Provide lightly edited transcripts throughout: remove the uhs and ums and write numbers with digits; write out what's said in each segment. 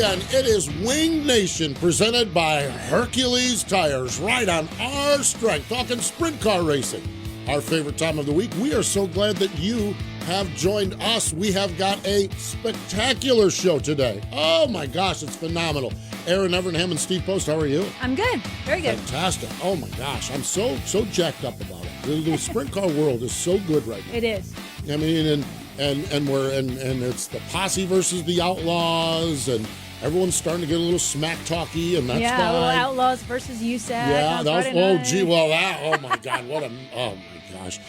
again. It is Wing Nation presented by Hercules Tires. Right on our strength. Talking sprint car racing. Our favorite time of the week. We are so glad that you have joined us. We have got a spectacular show today. Oh my gosh, it's phenomenal. Erin Evernham and Steve Post, how are you? I'm good. Very good. Fantastic. Oh my gosh, I'm so jacked up about it. The sprint car world is so good right now. It is. I mean, and it's the posse versus the Outlaws, and everyone's starting to get a little smack talky, and that's fine. Little Outlaws versus Huset. Yeah, that was oh my God, oh my gosh.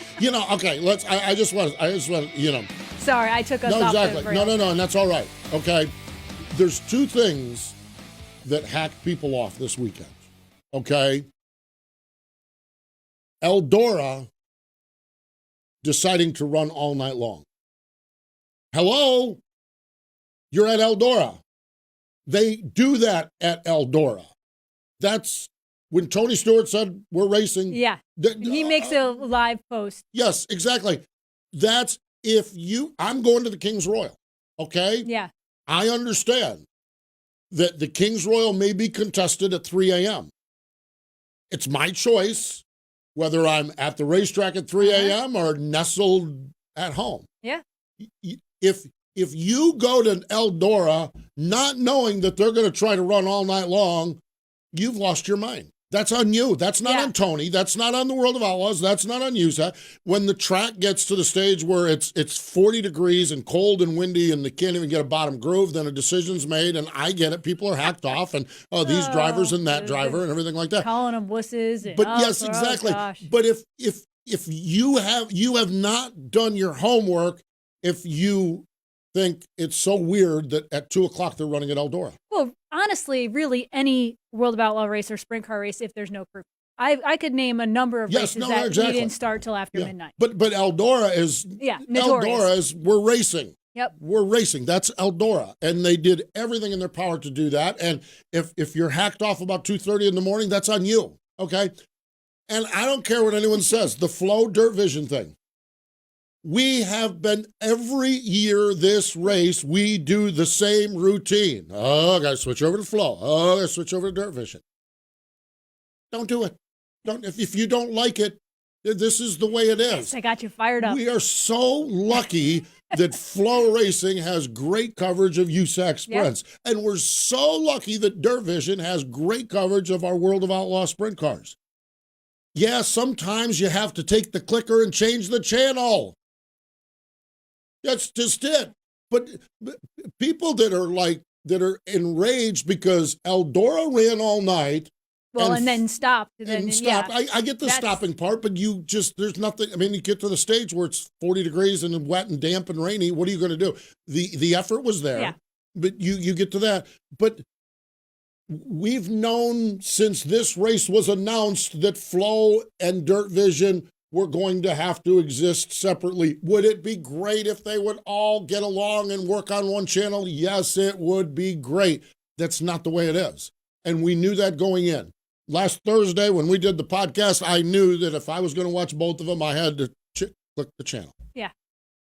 Okay, I just want, Sorry, I took us no, off exactly. the rails. No, and that's all right. Okay, there's two things that hacked people off this weekend. Okay, Eldora deciding to run all night long. Hello, you're at Eldora. They do that at Eldora. That's when Tony Stewart said we're racing. Yeah, he makes a live post. Yes, exactly. That's I'm going to the King's Royal, okay? Yeah. I understand that the King's Royal may be contested at 3 a.m. It's my choice whether I'm at the racetrack at 3 a.m. or nestled at home. Yeah. If you go to Eldora not knowing that they're going to try to run all night long, you've lost your mind. That's on you. That's not on Tony. That's not on the World of Outlaws. That's not on you. When the track gets to the stage where it's 40 degrees and cold and windy and they can't even get a bottom groove, then a decision's made, and I get it. People are hacked off, and these drivers and that driver and everything like that. Calling them wusses. But yes, exactly. But if you have not done your homework, if you think it's so weird that at 2 o'clock they're running at Eldora. Well, honestly, really any World of Outlaw race or sprint car race, if there's no crew. I could name a number of races that we didn't start till after midnight. But Eldora is notorious. Eldora is we're racing. Yep. We're racing. That's Eldora. And they did everything in their power to do that. And if you're hacked off about 2:30 in the morning, that's on you. Okay? And I don't care what anyone says. The Flow Dirt Vision thing. We have been, every year this race, we do the same routine. Oh, I got to switch over to Flow. Oh, I got to switch over to Dirt Vision. Don't do it. If you don't like it, this is the way it is. Yes, I got you fired up. We are so lucky that Flow Racing has great coverage of USAC sprints. Yep. And we're so lucky that Dirt Vision has great coverage of our World of Outlaw sprint cars. Yeah, sometimes you have to take the clicker and change the channel. That's just it. But people that are enraged because Eldora ran all night. Well, and then stopped. And stopped. Yeah, I get the stopping part, but there's nothing. I mean, you get to the stage where it's 40 degrees and wet and damp and rainy. What are you going to do? The effort was there, but you get to that. But we've known since this race was announced that Flow and Dirt Vision were going to have to exist separately. Would it be great if they would all get along and work on one channel? Yes, it would be great. That's not the way it is. And we knew that going in. Last Thursday, when we did the podcast, I knew that if I was going to watch both of them, I had to click the channel. Yeah.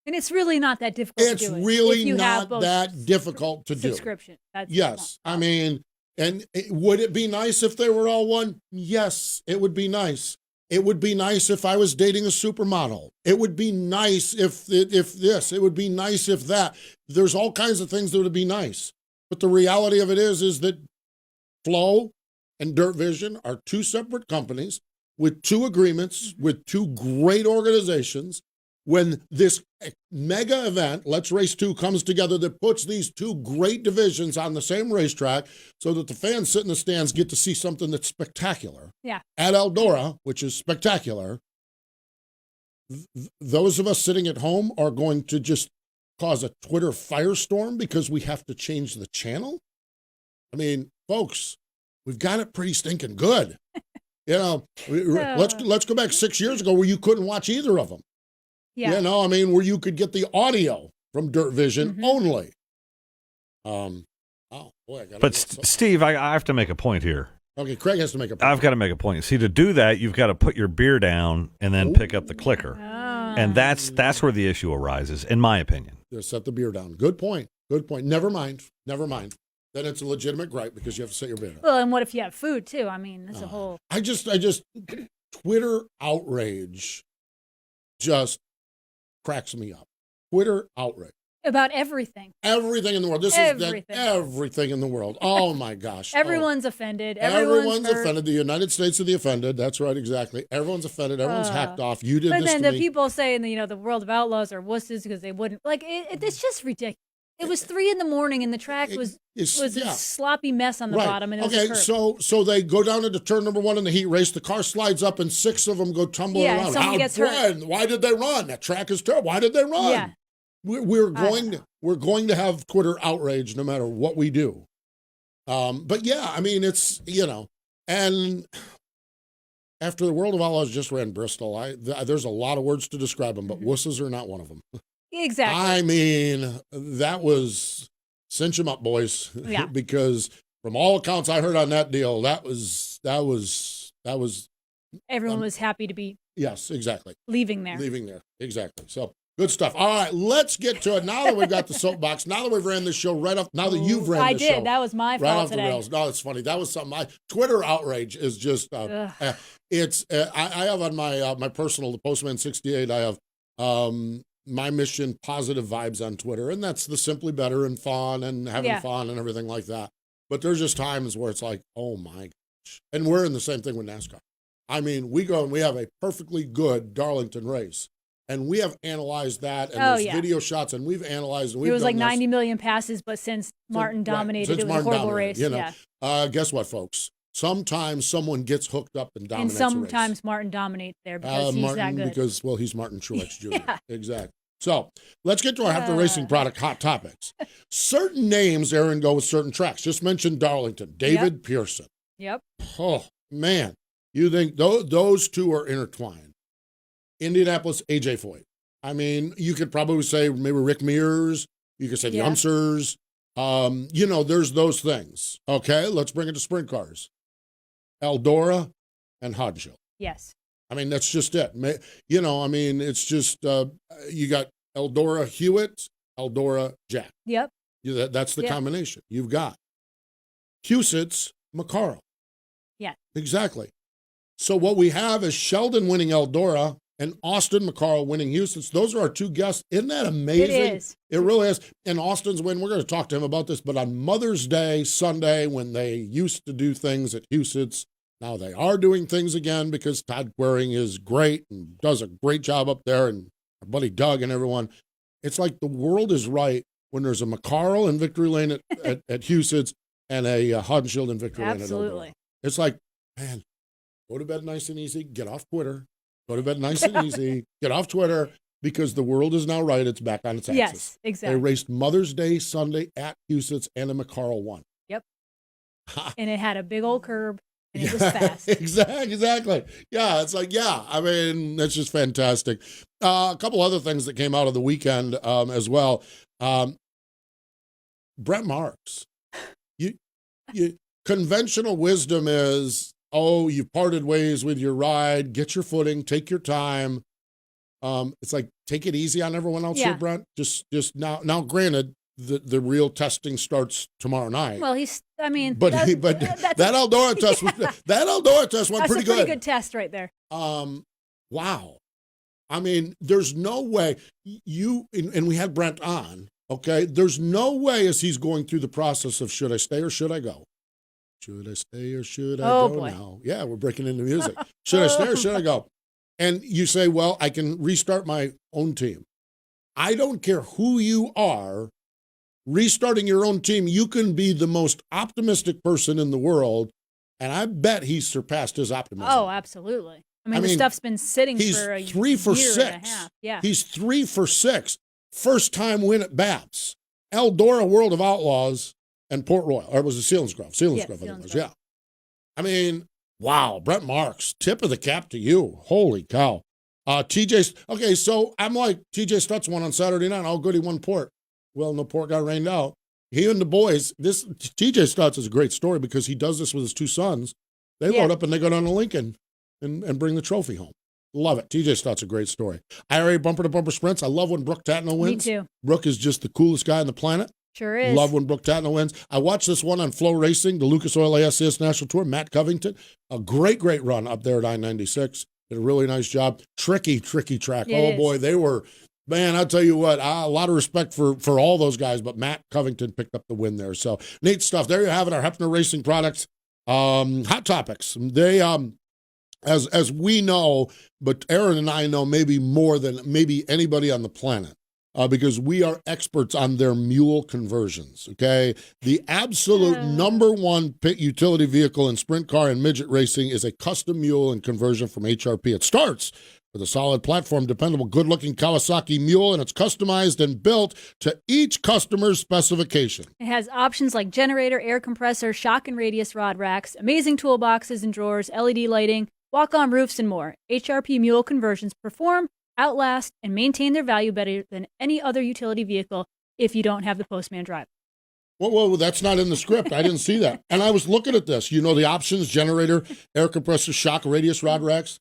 And it's really not that difficult to do. It's really not that difficult to do. Subscription. Yes. I mean, and would it be nice if they were all one? Yes, it would be nice. It would be nice if I was dating a supermodel. It would be nice if this. It would be nice if that. There's all kinds of things that would be nice. But the reality of it is that Flow and Dirt Vision are two separate companies with two agreements, with two great organizations. When this mega event, Let's Race 2, comes together that puts these two great divisions on the same racetrack so that the fans sit in the stands get to see something that's spectacular. Yeah. At Eldora, which is spectacular, those of us sitting at home are going to just cause a Twitter firestorm because we have to change the channel? I mean, folks, we've got it pretty stinking good. Let's go back 6 years ago where you couldn't watch either of them. Yeah. Where you could get the audio from Dirt Vision only. Steve, I have to make a point here. Okay, Craig has to make a point. I've got to make a point. See, to do that, you've got to put your beer down and then pick up the clicker. And that's where the issue arises, in my opinion. Set the beer down. Good point. Never mind. then it's a legitimate gripe because you have to set your bid up. Well, and what if you have food too? I mean, that's a whole. I just Twitter outrage just cracks me up. Twitter outrage. About everything. Everything in the world. This is everything in the world. Oh, my gosh. Everyone's offended. Everyone's offended. The United States of the offended. That's right, exactly. Everyone's offended. Everyone's hacked off. You did this to me. But then the people saying, the World of Outlaws are wusses because they wouldn't. Like, it's just ridiculous. It was 3 a.m. and the track was a sloppy mess on the bottom. And it was so they go down into turn number 1 in the heat race. The car slides up and 6 of them go tumbling around. And someone gets hurt. Why did they run? That track is terrible. Why did they run? Yeah. We're going to have Twitter outrage no matter what we do. But yeah, I mean, it's, and after the World of Outlaws just ran Bristol, there's a lot of words to describe them, but wusses are not one of them. Exactly. I mean, that was cinch 'em up, boys. Yeah. Because from all accounts I heard on that deal, that was. Everyone was happy to be. Yes, exactly. Leaving there, exactly. So. Good stuff. All right, let's get to it. Now that we've got the soapbox, now that we've ran this show right off, now that you've ran this show. I did. That was my right fault off today. The rails. No, it's funny. That was something. Twitter outrage is just, it's, I have on my personal, the Postman 68, I have my mission, positive vibes on Twitter. And that's the simply better and fun and having fun and everything like that. But there's just times where it's like, oh my gosh. And we're in the same thing with NASCAR. I mean, we go and we have a perfectly good Darlington race. And we have analyzed that, and there's video shots, and we've analyzed. And it was like 90 million passes, but since Martin dominated, it was a horrible race. Guess what, folks? Sometimes someone gets hooked up and dominates a race. And sometimes Martin dominates there because he's that good. Because, he's Martin Truex Jr. Exactly. So let's get to our After Racing Product hot topics. Certain names, Erin, go with certain tracks. Just mentioned Darlington, David Pearson. Yep. Oh, man. You think those two are intertwined. Indianapolis, AJ Foyt. I mean, you could probably say maybe Rick Mears. You could say the Umsers. There's those things. Okay, let's bring it to sprint cars. and Haudenschild. Yes. I mean, that's just it. It's just, you got Eldora Hewitt, Eldora Jack. Yep. That's the combination. You've got Huset's McCarl. Yeah. Exactly. So what we have is Sheldon winning Eldora and Austin McCarl winning Huset's. Those are our two guests. Isn't that amazing? It is. It really is. And Austin's win, we're going to talk to him about this, but on Mother's Day, Sunday, when they used to do things at Huset's, now they are doing things again because Todd Quering is great and does a great job up there, and our buddy Doug and everyone. It's like the world is right when there's a McCarl in Victory Lane at Huset's and a Haudenschild in Victory Lane at Eldora. It's like, man, go to bed nice and easy, get off Twitter. Go to bed nice and easy, get off Twitter, because the world is now right. It's back on its axis. Yes, exactly. They raced Mother's Day Sunday at Huset's, and a McCarl won. Yep. And it had a big old curb, and it was fast. Exactly. Yeah, it's like, I mean, that's just fantastic. A couple other things that came out of the weekend as well. Brent Marks. You conventional wisdom is, you parted ways with your ride, get your footing, take your time. It's like, take it easy on everyone else here, Brent. Just now, granted, the real testing starts tomorrow night. Well, but that Eldora test went pretty good. That's a pretty good test right there. Wow. I mean, there's no way and we had Brent on, okay? There's no way as he's going through the process of should I stay or should I go? Should I stay or should I go now? Yeah, we're breaking into music. Should I stay or should I go? And you say, well, I can restart my own team. I don't care who you are, restarting your own team, you can be the most optimistic person in the world, and I bet he's surpassed his optimism. Oh, absolutely. I mean, the stuff's been sitting for a year and a half. Yeah. He's 3 for 6. First time win at BAPS. Eldora World of Outlaws. And Port Royal, or it was a Selinsgrove. Selinsgrove, I think it was, yeah. I mean, wow, Brent Marks, tip of the cap to you. Holy cow. TJ, so I'm like, TJ Stutz won on Saturday night. Oh, good, he won Port. Well, no, Port got rained out. He and the boys, this TJ Stutz is a great story because he does this with his 2 sons. They load up and they go down to Lincoln and bring the trophy home. Love it. TJ Stutz, a great story. IRA bumper-to-bumper sprints. I love when Brooke Tatnall wins. Me too. Brooke is just the coolest guy on the planet. Sure is. Love when Brooke Tatnall wins. I watched this one on Flow Racing, the Lucas Oil ASCS National Tour. Matt Covington, a great run up there at I-96. Did a really nice job. Tricky track. Oh, boy, they were, man, I'll tell you what, a lot of respect for all those guys, but Matt Covington picked up the win there. So, neat stuff. There you have it, our Hefner Racing products. Hot topics. They, as we know, but Erin and I know maybe more than maybe anybody on the planet. Because we are experts on their mule conversions, okay? The absolute number one pit utility vehicle in sprint car and midget racing is a custom mule and conversion from HRP. It starts with a solid platform, dependable, good-looking Kawasaki mule, and it's customized and built to each customer's specification. It has options like generator, air compressor, shock and radius rod racks, amazing toolboxes and drawers, LED lighting, walk-on roofs, and more. HRP mule conversions perform, outlast, and maintain their value better than any other utility vehicle if you don't have the Postman drive. Well, that's not in the script. I didn't see that. And I was looking at this. You know the options, generator, air compressor, shock, radius, rod racks.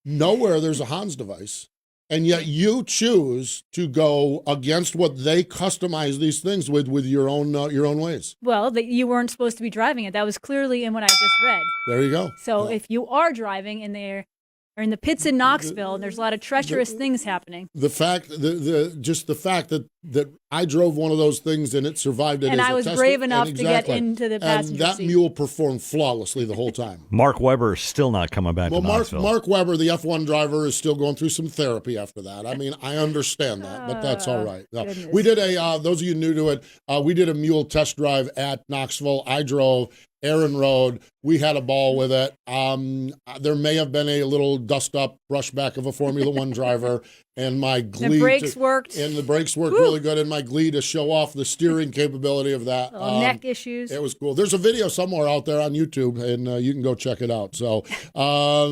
Nowhere there's a Hans device. And yet you choose to go against what they customize these things with your own ways. Well, you weren't supposed to be driving it. That was clearly in what I just read. There you go. So if you are driving and they're in the pits in Knoxville, and there's a lot of treacherous things happening. The fact that I drove one of those things and it survived it, and I was brave enough to get into the passenger seat. And that mule performed flawlessly the whole time. Mark Webber is still not coming back to Knoxville. Mark Webber, the F1 driver, is still going through some therapy after that. I mean, I understand that, but that's all right. No, we did those of you new to it, we did a mule test drive at Knoxville. I drove. Erin rode. We had a ball with it. There may have been a little dust-up brushback of a Formula One driver, and my glee. The brakes worked. And the brakes worked really good, and my glee to show off the steering capability of that. Neck issues. It was cool. There's a video somewhere out there on YouTube, and you can go check it out. So,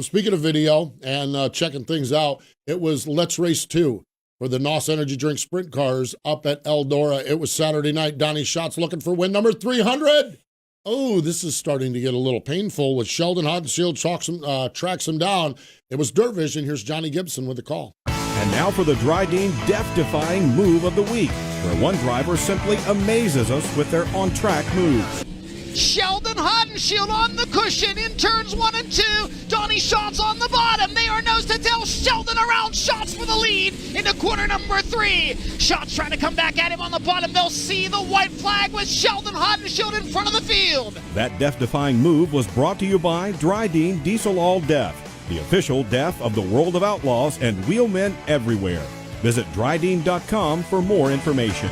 speaking of video and checking things out, it was Let's Race 2. For the NOS Energy Drink Sprint Cars up at Eldora. It was Saturday night. Donnie Schatz looking for win number 300. Oh, this is starting to get a little painful with Sheldon Haudenschild tracks him down. It was Dirt Vision. Here's Johnny Gibson with the call. And now for the Dryden death-defying move of the week, where one driver simply amazes us with their on-track moves. Sheldon Haudenschild on the cushion in turns 1 and 2. Donnie Schatz on the bottom. They are nose to tail. Sheldon around Schatz for the lead into quarter number 3. Schatz trying to come back at him on the bottom. They'll see the white flag with Sheldon Haudenschild in front of the field. That death-defying move was brought to you by Dryden Diesel All Death, the official death of the world of outlaws and wheelmen everywhere. Visit Dryden.com for more information.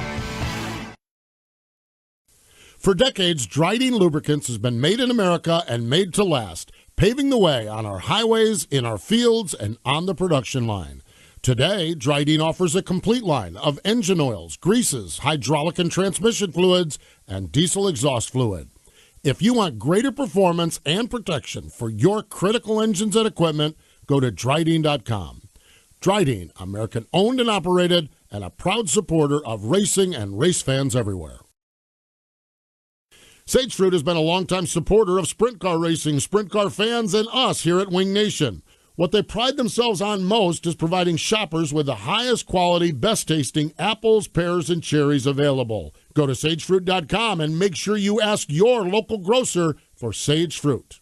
For decades, Dryden Lubricants has been made in America and made to last, paving the way on our highways, in our fields, and on the production line. Today, Dryden offers a complete line of engine oils, greases, hydraulic and transmission fluids, and diesel exhaust fluid. If you want greater performance and protection for your critical engines and equipment, go to Dryden.com. Dryden, American owned and operated, and a proud supporter of racing and race fans everywhere. Sage Fruit has been a longtime supporter of sprint car racing, sprint car fans, and us here at Wing Nation. What they pride themselves on most is providing shoppers with the highest quality, best-tasting apples, pears, and cherries available. Go to sagefruit.com and make sure you ask your local grocer for Sage Fruit.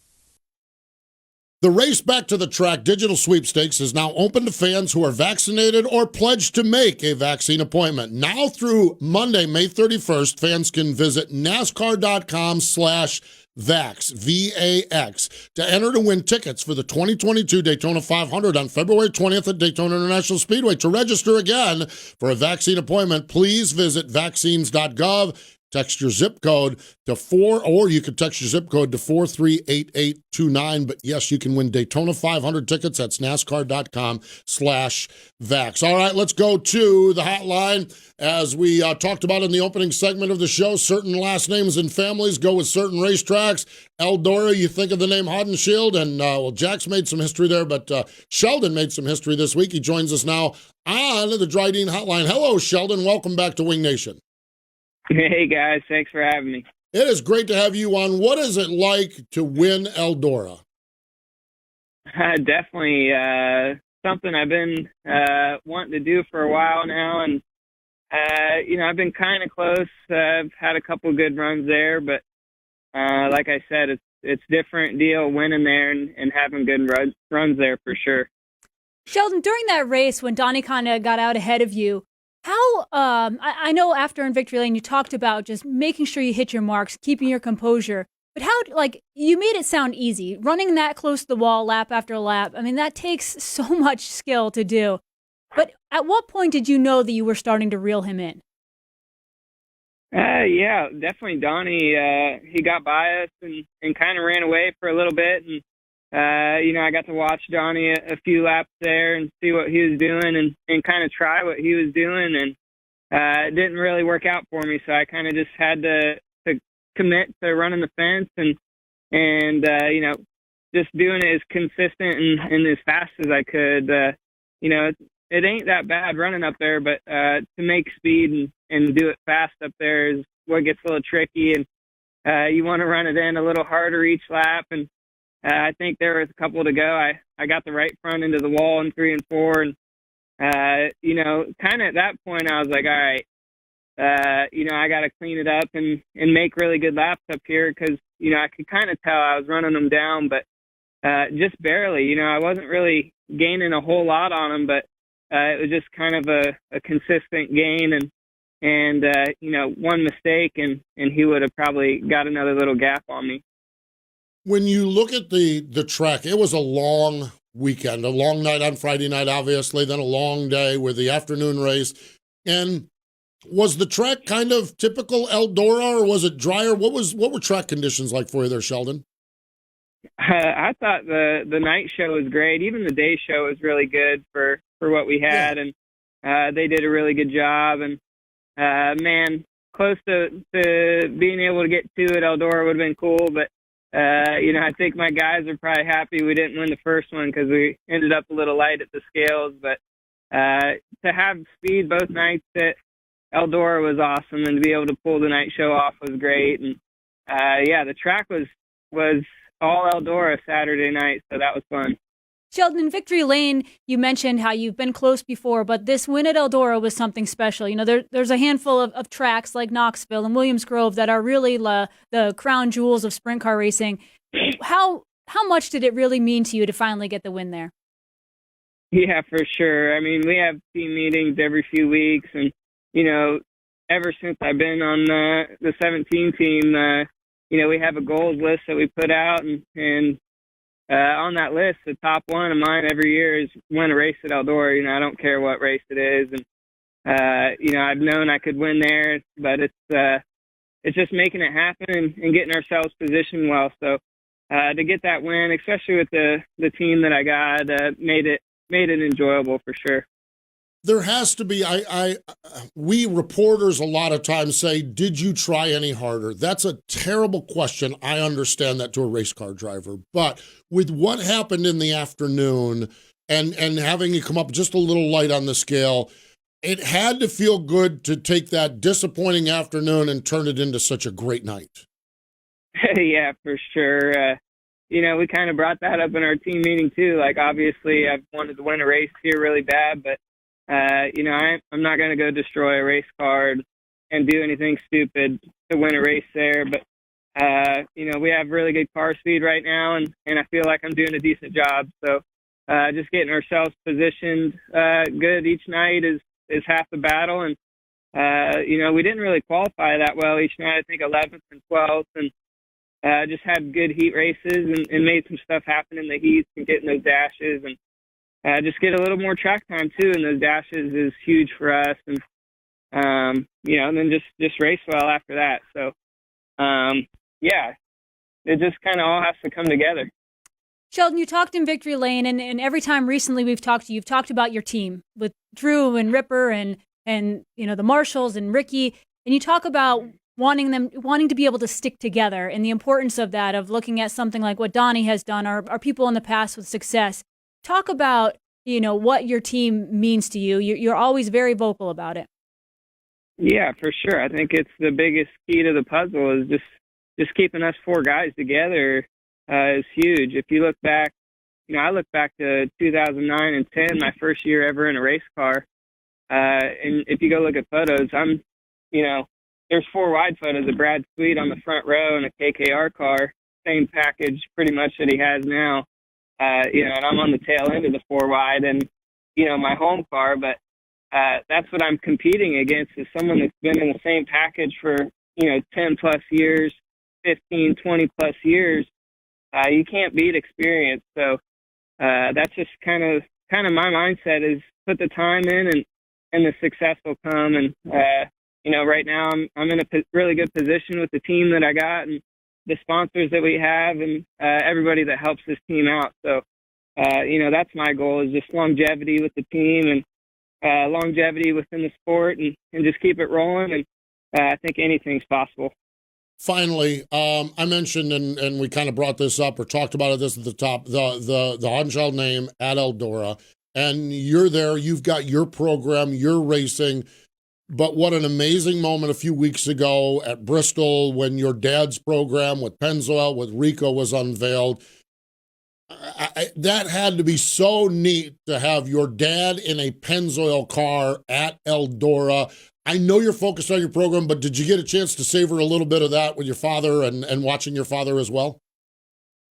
The Race Back to the Track digital sweepstakes is now open to fans who are vaccinated or pledged to make a vaccine appointment. Now through Monday, May 31st, fans can visit NASCAR.com/VAX, V-A-X, to enter to win tickets for the 2022 Daytona 500 on February 20th at Daytona International Speedway. To register again for a vaccine appointment, please visit vaccines.gov. Text your zip code to or you could text your zip code to 438829. But yes, you can win Daytona 500 tickets. That's NASCAR.com/VAX. All right, let's go to the hotline. As we talked about in the opening segment of the show, certain last names and families go with certain racetracks. Eldora, you think of the name Haudenschild, and Jack's made some history there, but Sheldon made some history this week. He joins us now on the Dryden hotline. Hello, Sheldon. Welcome back to Wing Nation. Hey, guys. Thanks for having me. It is great to have you on. What is it like to win Eldora? Definitely something I've been wanting to do for a while now, and I've been kind of close. I've had a couple good runs there, but like I said, it's different deal winning there and having good runs there for sure. Sheldon, during that race when Donnie kind of got out ahead of you, how I know after in Victory Lane you talked about just making sure you hit your marks, keeping your composure. But how, you made it sound easy, running that close to the wall lap after lap. I mean, that takes so much skill to do. But at what point did you know that you were starting to reel him in? Yeah, definitely Donnie. He got by us and kind of ran away for a little bit. And, I got to watch Donnie a few laps there and see what he was doing and kind of try what he was doing. And it didn't really work out for me, so I kind of just had to commit to running the fence and just doing it as consistent and as fast as I could. It ain't that bad running up there, but to make speed and do it fast up there is what gets a little tricky. And you want to run it in a little harder each lap. And I think there was a couple to go. I got the right front into the wall in 3 and 4. And, kind of at that point, I was like, all right, I got to clean it up and make really good laps up here because, I could kind of tell I was running them down, but just barely. I wasn't really gaining a whole lot on them, but it was just kind of a consistent gain and one mistake and he would have probably got another little gap on me. When you look at the track, it was a long weekend, a long night on Friday night, obviously, then a long day with the afternoon race. And was the track kind of typical Eldora or was it drier? What were track conditions like for you there, Sheldon? I thought the night show was great. Even the day show was really good for what we had, and they did a really good job. And close to being able to get to it, Eldora would have been cool. But I think my guys are probably happy we didn't win the first one because we ended up a little light at the scales. But to have speed both nights at Eldora was awesome, and to be able to pull the night show off was great. And the track was all Eldora Saturday night, so that was fun. Sheldon, in Victory Lane, you mentioned how you've been close before, but this win at Eldora was something special. There's a handful of tracks like Knoxville and Williams Grove that are really the crown jewels of sprint car racing. How much did it really mean to you to finally get the win there? Yeah, for sure. I mean, we have team meetings every few weeks, and, ever since I've been on the 17 team, we have a goals list that we put out, and on that list, the top one of mine every year is win a race at Eldora. I don't care what race it is, and I've known I could win there, but it's just making it happen and getting ourselves positioned well. So to get that win, especially with the team that I got, made it enjoyable for sure. There has to be, we reporters a lot of times say, did you try any harder? That's a terrible question. I understand that to a race car driver. But with what happened in the afternoon and having you come up just a little light on the scale, it had to feel good to take that disappointing afternoon and turn it into such a great night. Yeah, for sure. We kind of brought that up in our team meeting too. Like, obviously, I've wanted to win a race here really bad, but I'm not going to go destroy a race car and do anything stupid to win a race there. But, we have really good car speed right now, and I feel like I'm doing a decent job. So just getting ourselves positioned good each night is half the battle. And, we didn't really qualify that well each night. I think 11th and 12th, and just had good heat races and made some stuff happen in the heats and getting those dashes. And just get a little more track time too, and those dashes is huge for us. And and then just race well after that. So it just kind of all has to come together. Sheldon, you talked in Victory Lane, and every time recently we've talked to you, you've talked about your team with Drew and Ripper and the Marshalls and Ricky, and you talk about wanting to be able to stick together and the importance of that, of looking at something like what Donnie has done, or people in the past with success. Talk about, what your team means to you. You're always very vocal about it. Yeah, for sure. I think it's the biggest key to the puzzle is just keeping us four guys together is huge. If you look back, I look back to 2009 and 10, my first year ever in a race car. And if you go look at photos, there's 4 wide photos of Brad Sweet on the front row in a KKR car, same package pretty much that he has now. And I'm on the tail end of the 4 wide and, my home car. But that's what I'm competing against, is someone that's been in the same package for, 10 plus years, 15, 20 plus years. You can't beat experience. So that's just kind of my mindset, is put the time in and the success will come. And, right now I'm in a really good position with the team that I got and the sponsors that we have and everybody that helps this team out. So, that's my goal, is just longevity with the team and longevity within the sport and just keep it rolling. And I think anything's possible. Finally, I mentioned, and we kind of brought this up or talked about this at the top, the Haudenschild name at Eldora, and you're there, you've got your program, you're racing, but what an amazing moment a few weeks ago at Bristol when your dad's program with Pennzoil, with Rico, was unveiled. That had to be so neat to have your dad in a Pennzoil car at Eldora. I know you're focused on your program, but did you get a chance to savor a little bit of that with your father and watching your father as well?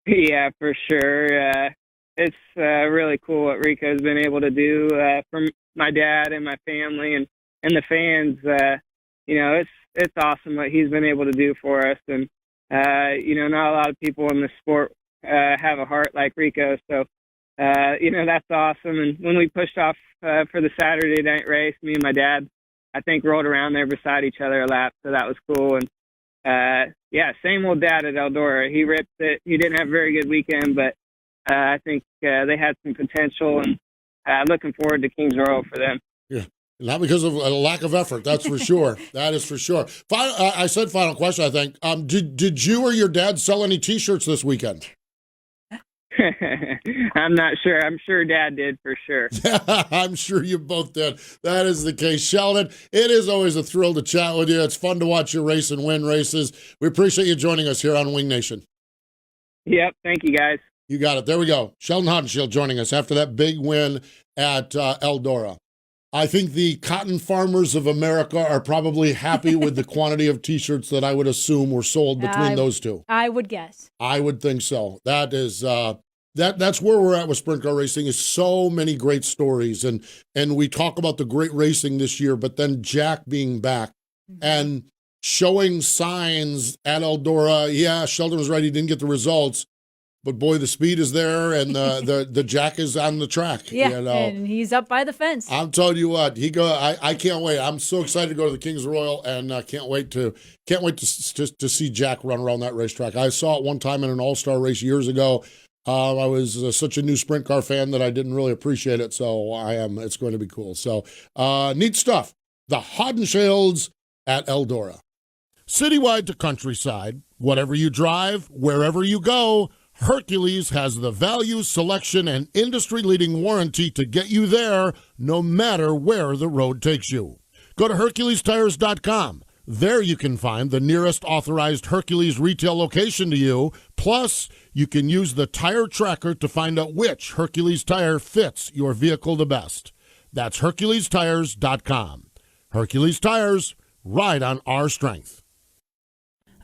Yeah, for sure. It's really cool what Rico's been able to do for my dad and my family and the fans. It's awesome what he's been able to do for us. And, not a lot of people in the sport have a heart like Rico. So, that's awesome. And when we pushed off for the Saturday night race, me and my dad, I think, rolled around there beside each other a lap. So that was cool. And, same old dad at Eldora. He ripped it. He didn't have a very good weekend, but I think they had some potential, and looking forward to Kings Royal for them. Yeah. Not because of a lack of effort, that's for sure. That is for sure. I said final question, I think. Did you or your dad sell any T-shirts this weekend? I'm not sure. I'm sure Dad did, for sure. I'm sure you both did. That is the case. Sheldon, it is always a thrill to chat with you. It's fun to watch you race and win races. We appreciate you joining us here on Wing Nation. Yep. Thank you, guys. You got it. There we go. Sheldon Haudenschild joining us after that big win at Eldora. I think the cotton farmers of America are probably happy with the quantity of T-shirts that I would assume were sold between those two. I would guess. I would think so. That is that's where we're at with sprint car racing, is so many great stories. And we talk about the great racing this year, but then Jack being back and showing signs at Eldora. Yeah, Sheldon was right. He didn't get the results. But boy, the speed is there, and the Jack is on the track. Yeah, and he's up by the fence. I'm telling you what, I can't wait. I'm so excited to go to the Kings Royal, and can't wait to see Jack run around that racetrack. I saw it one time in an all-star race years ago. I was such a new sprint car fan that I didn't really appreciate it, so I am. It's going to be cool. So neat stuff. The Haudenschiilds at Eldora. Citywide to countryside, whatever you drive, wherever you go, Hercules has the value, selection, and industry-leading warranty to get you there, no matter where the road takes you. Go to HerculesTires.com. There you can find the nearest authorized Hercules retail location to you. Plus, you can use the tire tracker to find out which Hercules tire fits your vehicle the best. That's HerculesTires.com. Hercules Tires, ride on our strength.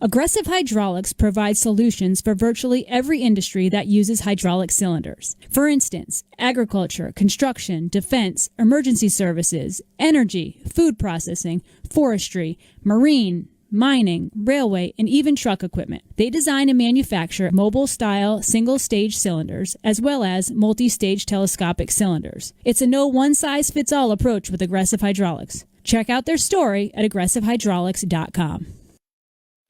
Aggressive Hydraulics provides solutions for virtually every industry that uses hydraulic cylinders. For instance, agriculture, construction, defense, emergency services, energy, food processing, forestry, marine, mining, railway, and even truck equipment. They design and manufacture mobile-style single-stage cylinders as well as multi-stage telescopic cylinders. It's a no one-size-fits-all approach with Aggressive Hydraulics. Check out their story at aggressivehydraulics.com.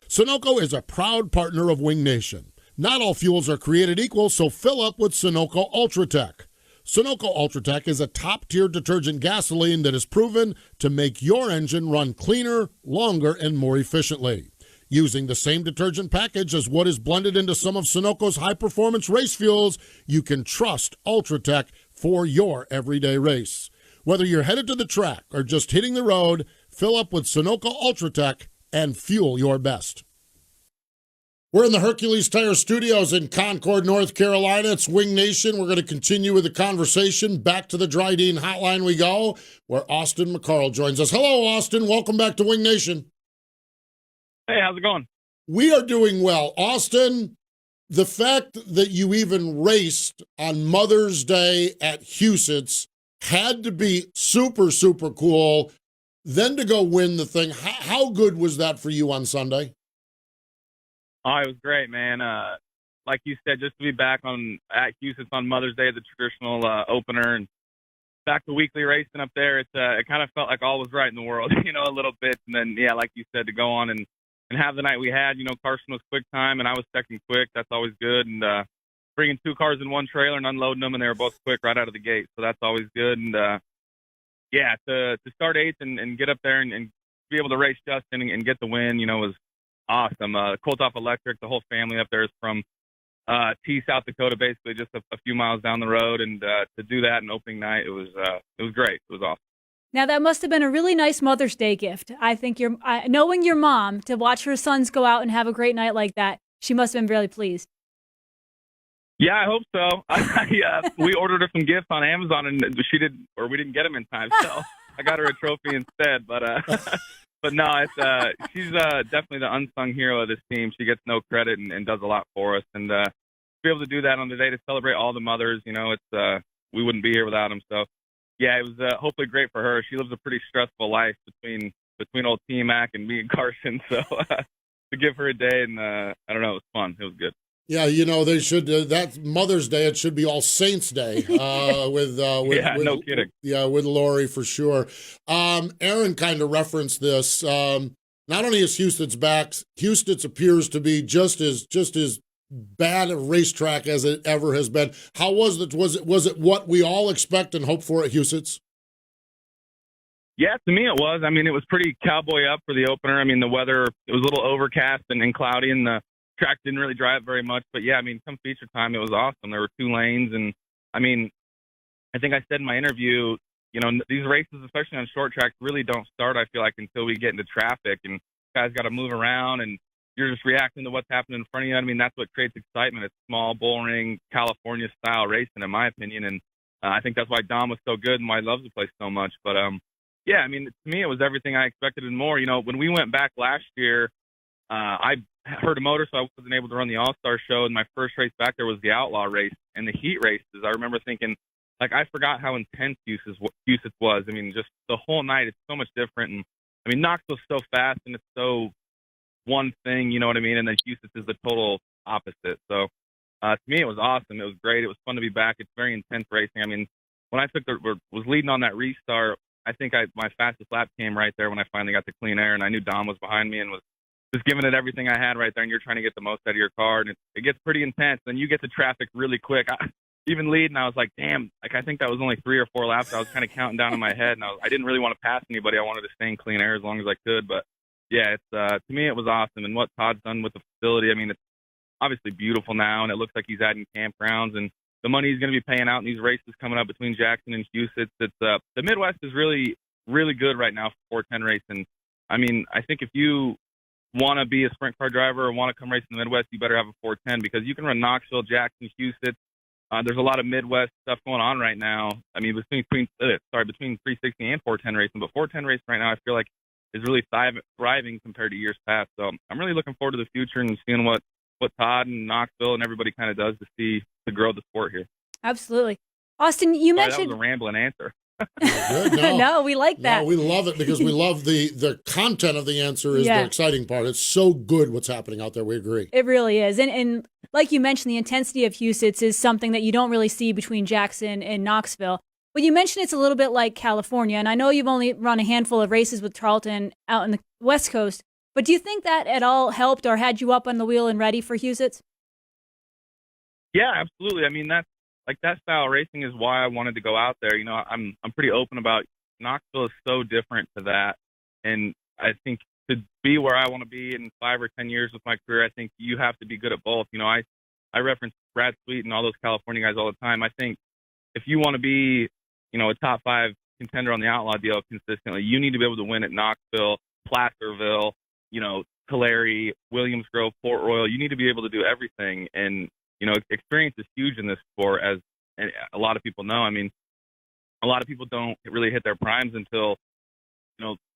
Sunoco is a proud partner of Wing Nation. Not all fuels are created equal, so fill up with Sunoco Ultratech. Sunoco Ultratech is a top-tier detergent gasoline that is proven to make your engine run cleaner, longer, and more efficiently. Using the same detergent package as what is blended into some of Sunoco's high-performance race fuels, you can trust Ultratech for your everyday race. Whether you're headed to the track or just hitting the road, fill up with Sunoco Ultratech and fuel your best. We're in the Hercules Tire Studios in Concord, North Carolina. It's Wing Nation. We're going to continue with the conversation. Back to the Dryden Hotline we go, where Austin McCarl joins us. Hello, Austin. Welcome back to Wing Nation. Hey, how's it going? We are doing well. Austin, the fact that you even raced on Mother's Day at Huset's had to be super, super cool. Then to go win the thing, how good was that for you on Sunday? Oh, it was great, man. Like you said, just to be back at Huset's on Mother's Day, the traditional opener, and back to weekly racing up there, it kind of felt like all was right in the world, a little bit. And then, yeah, like you said, to go on and have the night we had, Carson was quick time, and I was second quick. That's always good. And bringing 2 cars in one trailer and unloading them, and they were both quick right out of the gate. So that's always good. And, yeah, to start 8th and get up there and be able to race Justin and get the win, was awesome. Colt Off Electric, the whole family up there is from T, South Dakota, basically just a few miles down the road. And to do that in opening night, it was great. It was awesome. Now, that must have been a really nice Mother's Day gift. I think knowing your mom, to watch her sons go out and have a great night like that, she must have been really pleased. Yeah, I hope so. We ordered her some gifts on Amazon, and we didn't get them in time. So I got her a trophy instead. But no, she's definitely the unsung hero of this team. She gets no credit and does a lot for us. And to be able to do that on the day to celebrate all the mothers, we wouldn't be here without them. So, yeah, it was hopefully great for her. She lives a pretty stressful life between old T-Mac and me and Carson. So to give her a day, and I don't know, it was fun. It was good. Yeah, they should. That's Mother's Day. It should be All Saints Day. With no kidding. Yeah, with Lori for sure. Erin kind of referenced this. Not only is Huset's back, Huset's appears to be just as bad a racetrack as it ever has been. How was it? Was it what we all expect and hope for at Huset's? Yeah, to me it was. I mean, it was pretty cowboy up for the opener. I mean, the weather, it was a little overcast and cloudy, and the track didn't really drive very much. But yeah, I mean, come feature time, it was awesome. There were 2 lanes, and I mean, I think I said in my interview, these races, especially on short tracks, really don't start, I feel like, until we get into traffic, and guys got to move around, and you're just reacting to what's happening in front of you. I mean, that's what creates excitement. It's small, bullring, California-style racing, in my opinion, and I think that's why Dom was so good and why he loves the place so much. But, yeah, I mean, to me, it was everything I expected and more. When we went back last year, I hurt a motor, so I wasn't able to run the All-Star show, and my first race back there was the Outlaw race. And the heat races, I remember thinking, I forgot how intense Huset's was. I mean, just the whole night, it's so much different. And, I mean, Knoxville's so fast, and it's so one thing, you know what I mean? And then Huset's is the total opposite. So, to me, it was awesome. It was great. It was fun to be back. It's very intense racing. I mean, when I was leading on that restart, I think my fastest lap came right there when I finally got the clean air, and I knew Dom was behind me and was just giving it everything I had right there, and you're trying to get the most out of your car, and it gets pretty intense. Then you get to traffic really quick. Even leading, I was like, damn, I think that was only 3 or 4 laps. I was kind of counting down in my head, and I didn't really want to pass anybody. I wanted to stay in clean air as long as I could. But, yeah, to me it was awesome. And what Todd's done with the facility, I mean, it's obviously beautiful now, and it looks like he's adding campgrounds. And the money he's going to be paying out in these races coming up between Jackson and Huset's, the Midwest is really, really good right now for 410 racing. I mean, I think if you want to be a sprint car driver or want to come race in the Midwest, you better have a 410 because you can run Knoxville, Jackson, Huset's. There's a lot of Midwest stuff going on right now. I mean, between 360 and 410 racing, but 410 racing right now I feel like is really thriving compared to years past. So I'm really looking forward to the future and seeing what Todd and Knoxville and everybody kind of does to grow the sport here. Absolutely. Austin, you mentioned... That was a rambling answer. Good. No, we like that. No, we love it because we love the content of the answer is the exciting part. It's so good what's happening out there. We agree. It really is. And like you mentioned, the intensity of Huset's is something that you don't really see between Jackson and Knoxville. But you mentioned it's a little bit like California, and I know you've only run a handful of races with Charlton out in the West Coast, but do you think that at all helped or had you up on the wheel and ready for Huset's? Yeah, absolutely. I mean, that style of racing is why I wanted to go out there. I'm pretty open about Knoxville is so different to that. And I think to be where I want to be in 5 or 10 years with my career, I think you have to be good at both. I reference Brad Sweet and all those California guys all the time. I think if you want to be, a top 5 contender on the Outlaw deal consistently, you need to be able to win at Knoxville, Placerville, Tulare, Williams Grove, Port Royal. You need to be able to do everything. And, experience is huge in this sport, as a lot of people know. I mean, a lot of people don't really hit their primes until,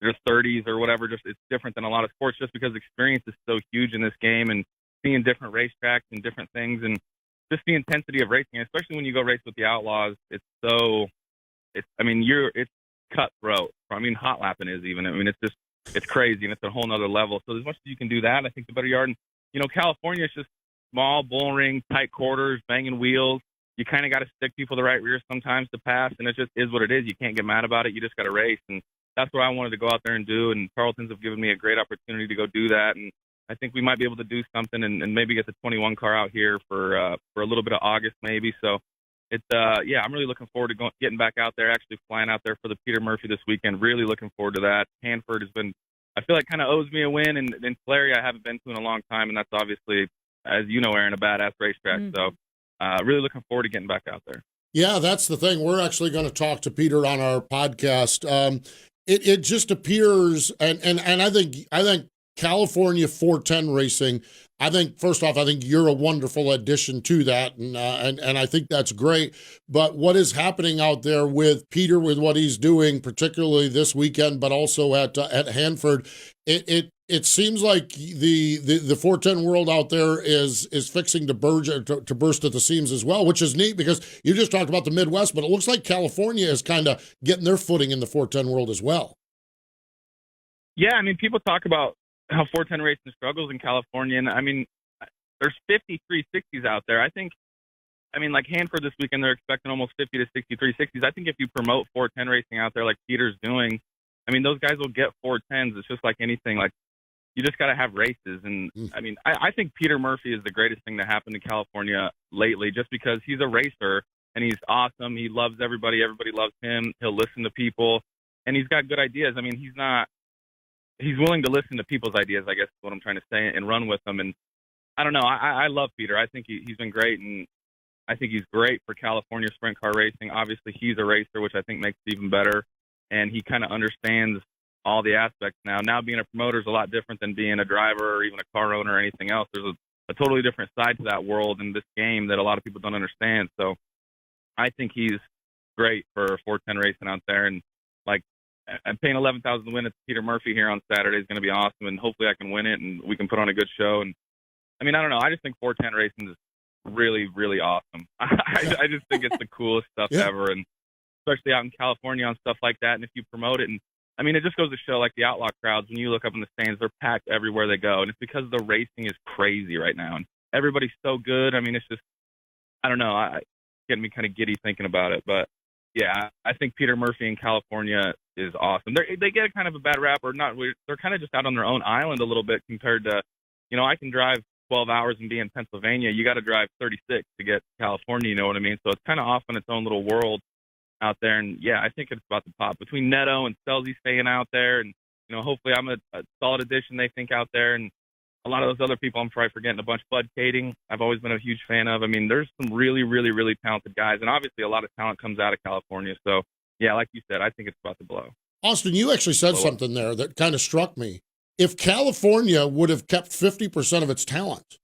their 30s or whatever. Just it's different than a lot of sports just because experience is so huge in this game, and seeing different racetracks and different things, and just the intensity of racing, especially when you go race with the Outlaws. It's cutthroat. I mean, hot lapping is even. I mean, it's crazy, and it's a whole nother level. So as much as you can do that, I think the better yard. And, California is just small, bullring, tight quarters, banging wheels. You kind of got to stick people the right rear sometimes to pass, and it just is what it is. You can't get mad about it. You just got to race, and that's what I wanted to go out there and do. And Tarleton's have given me a great opportunity to go do that, and I think we might be able to do something and maybe get the 21 car out here for a little bit of August maybe. So I'm really looking forward to getting back out there, actually flying out there for the Peter Murphy this weekend. Really looking forward to that. Hanford has been, I feel like, kind of owes me a win, and Tulare I haven't been to in a long time, and that's obviously, as you know, Erin, a badass racetrack. Mm-hmm. So really looking forward to getting back out there. Yeah, that's the thing. We're actually going to talk to Peter on our podcast. It just appears, and I think California 410 racing, I think, first off, I think you're a wonderful addition to that, and I think that's great. But what is happening out there with Peter, with what he's doing, particularly this weekend, but also at Hanford, it seems like the 410 world out there is fixing to burst at the seams as well, which is neat because you just talked about the Midwest, but it looks like California is kind of getting their footing in the 410 world as well. Yeah, I mean, people talk about how 410 racing struggles in California, and I mean, there's 50 360s out there. Like Hanford this weekend, they're expecting almost 50 to 60 360s. I think if you promote 410 racing out there like Peter's doing, I mean, those guys will get 410s. It's just like anything. Like, you just got to have races. And I mean, I think Peter Murphy is the greatest thing to happen to California lately, just because he's a racer and he's awesome. He loves everybody. Everybody loves him. He'll listen to people, and he's got good ideas. I mean, he's willing to listen to people's ideas, I guess is what I'm trying to say, and run with them. And I don't know. I love Peter. I think he's been great, and I think he's great for California sprint car racing. Obviously, he's a racer, which I think makes it even better, and he kind of understands all the aspects now. Now being a promoter is a lot different than being a driver or even a car owner or anything else. There's a totally different side to that world in this game that a lot of people don't understand. So I think he's great for 410 racing out there. And like, I'm paying $11,000 to win at Peter Murphy here on Saturday is going to be awesome, and hopefully I can win it and we can put on a good show. And I mean, I don't know. I just think 410 racing is really, really awesome. I just think it's the coolest stuff ever, and especially out in California on stuff like that. And if you promote it, and I mean, it just goes to show, like, the Outlaw crowds, when you look up in the stands, they're packed everywhere they go. And it's because the racing is crazy right now. And everybody's so good. I mean, it's just, I don't know. It's getting me kind of giddy thinking about it. But, yeah, I think Peter Murphy in California is awesome. They get kind of a bad rap, or not. They're kind of just out on their own island a little bit compared to, I can drive 12 hours and be in Pennsylvania. You got to drive 36 to get to California, you know what I mean? So it's kind of off in its own little world out there. And yeah, I think it's about to pop between Neto and Stelzy staying out there, and hopefully I'm a solid addition, they think, out there. And a lot of those other people I'm probably forgetting a bunch. Bud Kading, I've always been a huge fan of. I mean, there's some really, really, really talented guys, and obviously a lot of talent comes out of California. So yeah, like you said, I think it's about to blow. Austin, you actually said something there that kind of struck me. If California would have kept 50% of its talent,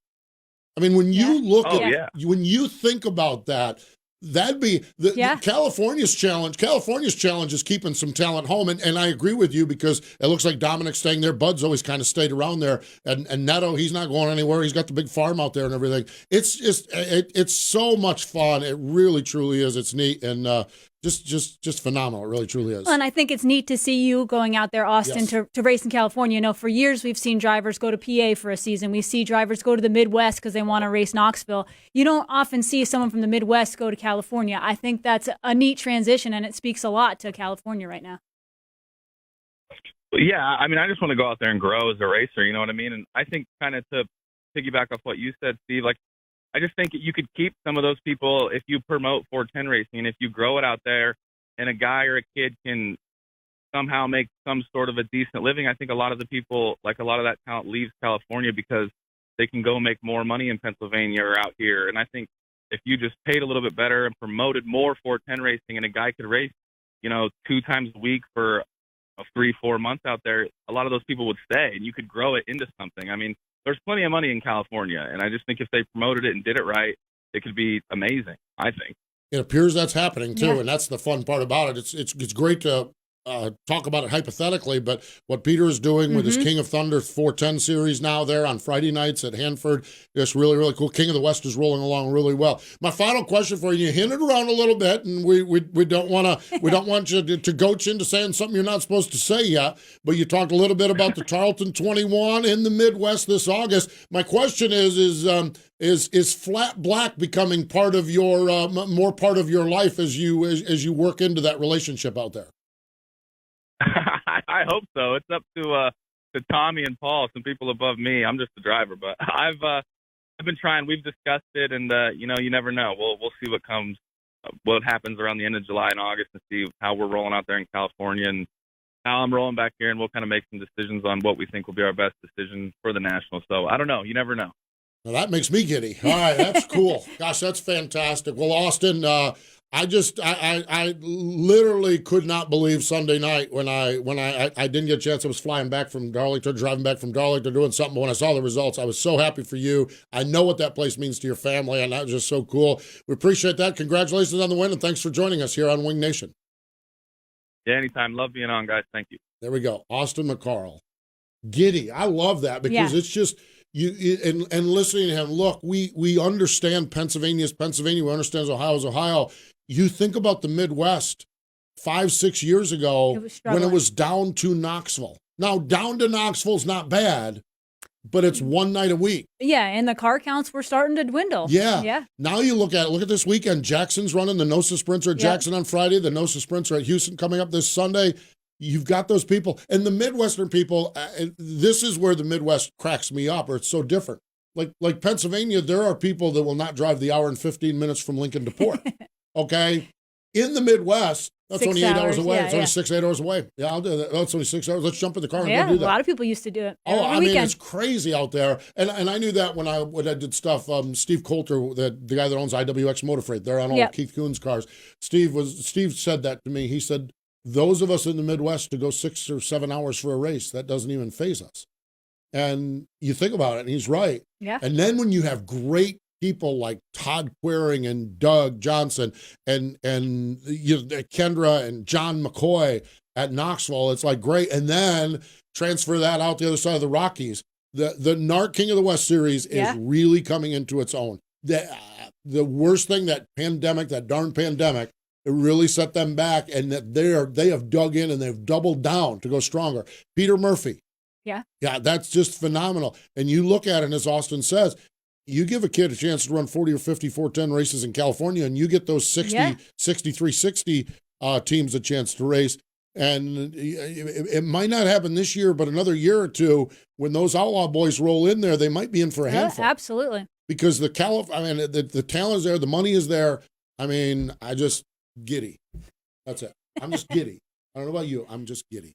I mean, when you look when you think about that, that'd be California's challenge. California's challenge is keeping some talent home, and I agree with you, because it looks like Dominic's staying there. Bud's always kind of stayed around there, and Neto, he's not going anywhere. He's got the big farm out there and everything. It's just it's so much fun. It really truly is. It's neat, and just phenomenal. It really truly is. And I think it's neat to see you going out there, Austin, to race in California. For years we've seen drivers go to PA for a season. We see drivers go to the Midwest because they want to race Knoxville. You don't often see someone from the Midwest go to California. I think that's a neat transition, and it speaks a lot to California right now. Yeah, I mean, I just want to go out there and grow as a racer, you know what I mean? And I think, kind of to piggyback off what you said, Steve, like, I just think you could keep some of those people if you promote 410 racing, and if you grow it out there and a guy or a kid can somehow make some sort of a decent living. I think a lot of the people, like, a lot of that talent leaves California because they can go make more money in Pennsylvania or out here. And I think if you just paid a little bit better and promoted more 410 racing, and a guy could race, 2 times a week for 3-4 months out there, a lot of those people would stay, and you could grow it into something. I mean, there's plenty of money in California, and I just think if they promoted it and did it right, it could be amazing, I think. It appears that's happening, too, and that's the fun part about it. It's great to talk about it hypothetically, but what Peter is doing with his King of Thunder 410 series now there on Friday nights at Hanford, it's really, really cool. King of the West is rolling along really well. My final question for you hinted around a little bit, and we don't want you to goat you into saying something you're not supposed to say yet, but you talked a little bit about the Tarleton 21 in the Midwest this August. My question is flat black becoming part of your more part of your life as you work into that relationship out there? I hope so. It's up to Tommy and Paul, some people above me. I'm just the driver, but I've been trying. We've discussed it, and you never know. We'll see what happens around the end of July and August, and see how we're rolling out there in California and how I'm rolling back here, and we'll kind of make some decisions on what we think will be our best decision for the National. So I don't know. You never know. Well, that makes me giddy. All right, that's cool. Gosh, that's fantastic. Well, Austin, I literally could not believe Sunday night when I didn't get a chance. I was flying back from Darlington, driving back from Darlington, doing something. But when I saw the results, I was so happy for you. I know what that place means to your family, and that was just so cool. We appreciate that. Congratulations on the win, and thanks for joining us here on Wing Nation. Yeah, anytime. Love being on, guys. Thank you. There we go. Austin McCarl. Giddy. I love that because it's just and listening to him. Look, we understand Pennsylvania's Pennsylvania. We understand Ohio's Ohio. You think about the Midwest 5-6 years ago when it was down to Knoxville. Now, down to Knoxville's not bad, but it's one night a week. Yeah, and the car counts were starting to dwindle. Yeah. Now you look at this weekend. Jackson's running the NOSA Sprints at Jackson on Friday. The NOSA Sprints are at Houston coming up this Sunday. You've got those people. And the Midwestern people, this is where the Midwest cracks me up, or it's so different. Like Pennsylvania, there are people that will not drive the hour and 15 minutes from Lincoln to Port. Okay? In the Midwest, that's only 8 hours away. It's only 6-8 hours away. Yeah, I'll do that. That's only 6 hours. Let's jump in the car and go do that. A lot of people used to do it. I mean, it's crazy out there. And I knew that when I did stuff. Steve Coulter, the guy that owns IWX Motor Freight, they're on all of Keith Kuhn's cars. Steve said that to me. He said, those of us in the Midwest to go 6 or 7 hours for a race, that doesn't even faze us. And you think about it, and he's right. Yeah. And then when you have great people like Todd Quering and Doug Johnson and Kendra and John McCoy at Knoxville, it's like great. And then transfer that out the other side of the Rockies. The NARC King of the West series is really coming into its own. The worst thing, that darn pandemic, it really set them back, and that they have dug in and they've doubled down to go stronger. Peter Murphy. Yeah, that's just phenomenal. And you look at it, and as Austin says, you give a kid a chance to run 40 or 50 410 races in California, and you get those 6360 teams a chance to race. And it might not happen this year, but another year or two, when those Outlaw boys roll in there, they might be in for a handful. Absolutely. Because the talent is there, the money is there. I mean, I just giddy. That's it. I'm just giddy. I don't know about you. I'm just giddy.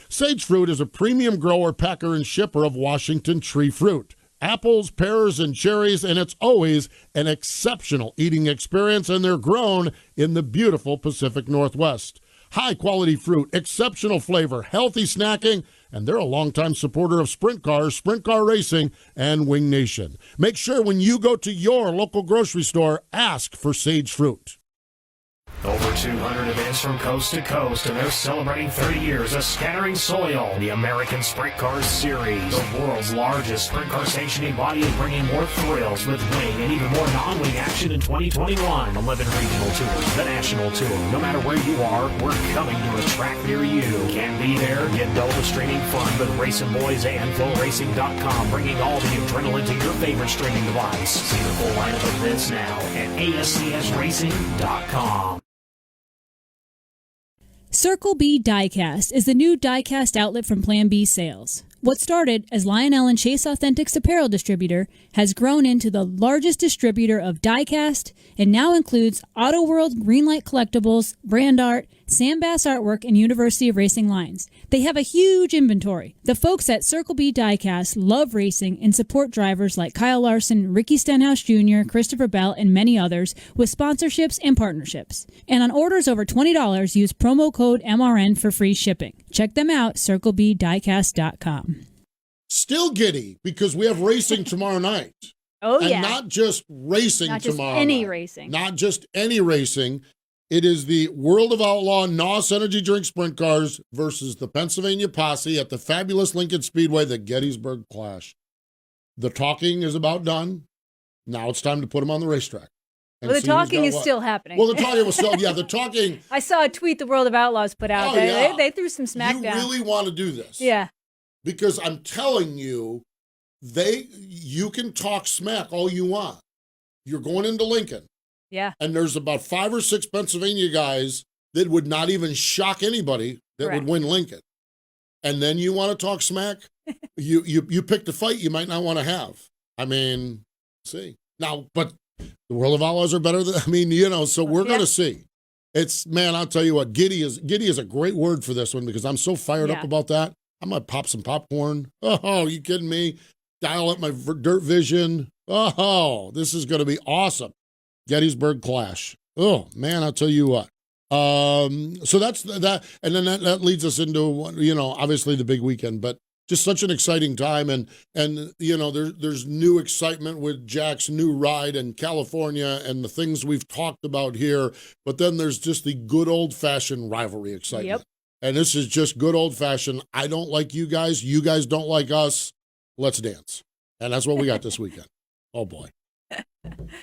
Sage Fruit is a premium grower, packer, and shipper of Washington tree fruit. Apples, pears, and cherries, and it's always an exceptional eating experience, and they're grown in the beautiful Pacific Northwest. High-quality fruit, exceptional flavor, healthy snacking, and they're a longtime supporter of sprint cars, sprint car racing, and Wing Nation. Make sure when you go to your local grocery store, ask for Sage Fruit. Over 200 events from coast to coast, and they're celebrating 30 years of Scattering Soil, the American Sprint Cars Series, the world's largest sprint car sanctioning body, is bringing more thrills with wing and even more non-wing action in 2021. 11 regional tours, the national tour. No matter where you are, we're coming to a track near you. Can't be there? Get double the streaming fun with Racing Boys and FlowRacing.com, bringing all the adrenaline to your favorite streaming device. See the full lineup of events now at ASCSRacing.com. Circle B Diecast is the new diecast outlet from Plan B Sales. What started as Lionel and Chase Authentics apparel distributor has grown into the largest distributor of die-cast and now includes Auto World, Greenlight Collectibles, Brand Art, Sam Bass Artwork, and University of Racing lines. They have a huge inventory. The folks at Circle B Diecast love racing and support drivers like Kyle Larson, Ricky Stenhouse Jr., Christopher Bell, and many others with sponsorships and partnerships. And on orders over $20, use promo code MRN for free shipping. Check them out, circlebdiecast.com. Still giddy because we have racing tomorrow night. Oh, and yeah. not just racing Not just tomorrow any night. racing. Not just any racing. It is the World of Outlaw NOS Energy Drink Sprint Cars versus the Pennsylvania Posse at the fabulous Lincoln Speedway, the Gettysburg Clash. The talking is about done. Now it's time to put them on the racetrack. Well, the talking is still happening. Well, the talking was still, the talking. I saw a tweet the World of Outlaws put out. They threw some smackdown. You really want to do this. Yeah. Because I'm telling you, you can talk smack all you want. You're going into Lincoln. Yeah. And there's about 5 or 6 Pennsylvania guys that would not even shock anybody that would win Lincoln. And then you want to talk smack? you picked a fight you might not want to have. I mean, see. Now, but the World of Outlaws are better than, so we're going to see. It's, man, I'll tell you what, giddy is a great word for this one because I'm so fired up about that. I'm going to pop some popcorn. Oh, you kidding me? Dial up my dirt vision. Oh, this is going to be awesome. Gettysburg Clash. Oh, man, I'll tell you what. So that's that. And then that leads us into, obviously the big weekend, but just such an exciting time. And there's new excitement with Jack's new ride in California and the things we've talked about here. But then there's just the good old-fashioned rivalry excitement. Yep. And this is just good old-fashioned. I don't like you guys. You guys don't like us. Let's dance. And that's what we got this weekend. Oh, boy.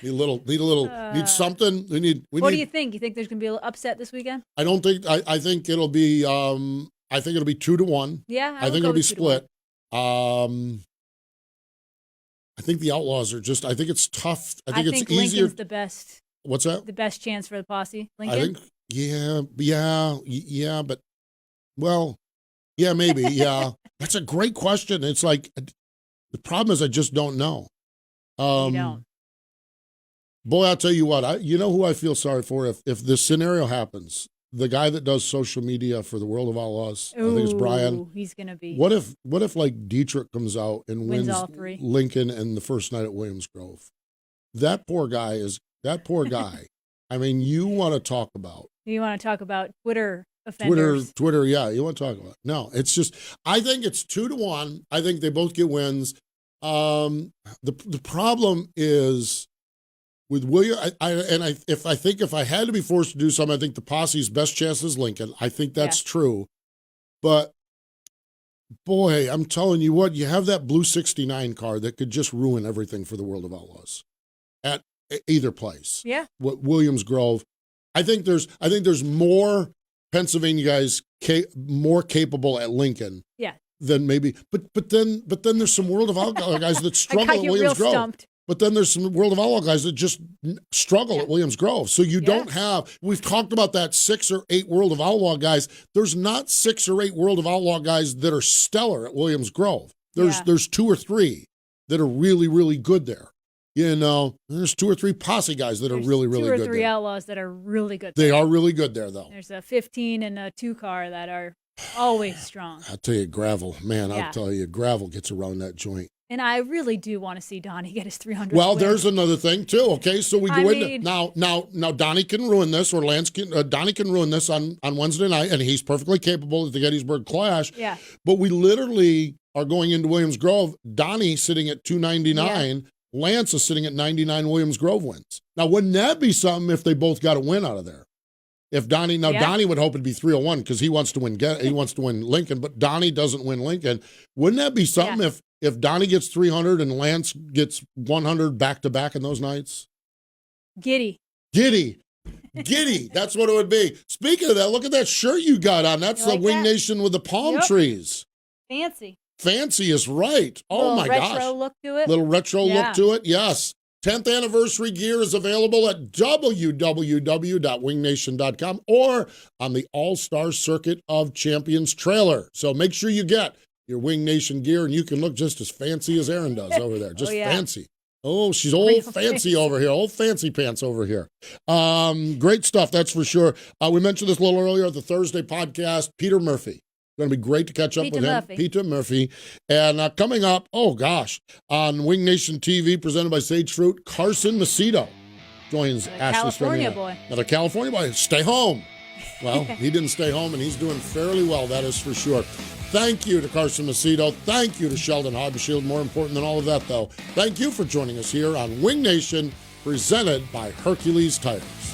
Need something. What do you think? You think there's going to be an upset this weekend? I don't think, I think it'll be, 2-1. Yeah. I think it'll be split. I think the Outlaws are I think it's tough. I think it's easier. Lincoln's the best. What's that? The best chance for the Posse. Lincoln? I think, but, well, yeah, maybe, yeah. That's a great question. It's like, the problem is I just don't know. You don't. Boy, I'll tell you what, you know who I feel sorry for if this scenario happens? The guy that does social media for the World of Outlaws. I think it's Brian. He's going to be. What if like Dietrich comes out and wins all 3? Lincoln and the first night at Williams Grove? That poor guy. I mean, you want to talk about. You want to talk about Twitter offenders. Twitter, yeah, you want to talk about. No, it's just, I think it's 2-1. I think they both get wins. The problem is with William, if I had to be forced to do something, I think the Posse's best chance is Lincoln. I think that's true. But boy, I'm telling you what, you have that blue 69 car that could just ruin everything for the World of Outlaws at either place. Yeah. Williams Grove. I think there's more Pennsylvania guys more capable at Lincoln. Yeah. Than maybe, but then there's some World of Outlaw guys that struggle at Williams Grove. Stumped. But then there's some World of Outlaw guys that just struggle at Williams Grove. So you don't have, we've talked about that 6 or 8 World of Outlaw guys. There's not 6 or 8 World of Outlaw guys that are stellar at Williams Grove. There's 2 or 3 that are really, really good there. There's 2 or 3 Posse guys that are really, really good there. 2 or 3 Outlaws that are really good there. They are really good there, though. There's a 15 and a 2 car that are always strong. I'll tell you, gravel. Man, I'll tell you, gravel gets around that joint. And I really do want to see Donnie get his 300. Well, there's another thing too. Okay, so we go into now. Donnie can ruin this, or Lance can. Donnie can ruin this on Wednesday night, and he's perfectly capable at the Gettysburg Clash. Yeah. But we literally are going into Williams Grove. Donnie sitting at 299. Yeah. Lance is sitting at 99. Williams Grove wins. Now, wouldn't that be something if they both got a win out of there? If Donnie Donnie would hope it'd be 301 because he wants to win. He wants to win Lincoln, but Donnie doesn't win Lincoln. Wouldn't that be something if Donnie gets 300 and Lance gets 100 back to back in those nights? Giddy. That's what it would be. Speaking of that, look at that shirt you got on. That's the Wing Nation with the palm trees. Fancy is right. Oh my gosh. Retro look to it. Little retro look to it. Yes. 10th anniversary gear is available at www.wingnation.com or on the All-Star Circuit of Champions trailer. So make sure you get your Wing Nation gear, and you can look just as fancy as Erin does over there. Just fancy. Oh, she's old fancy over here. Old fancy pants over here. Great stuff, that's for sure. We mentioned this a little earlier, the Thursday podcast, Peter Murphy. Going to be great to catch up with him. Peter Murphy. And coming up, on Wing Nation TV, presented by Sage Fruit, Carson Macedo joins Ashley California boy. Another California boy. Stay home. Well, he didn't stay home, and he's doing fairly well, that is for sure. Thank you to Carson Macedo. Thank you to Sheldon Haudenschild. More important than all of that, though, thank you for joining us here on Wing Nation, presented by Hercules Tires.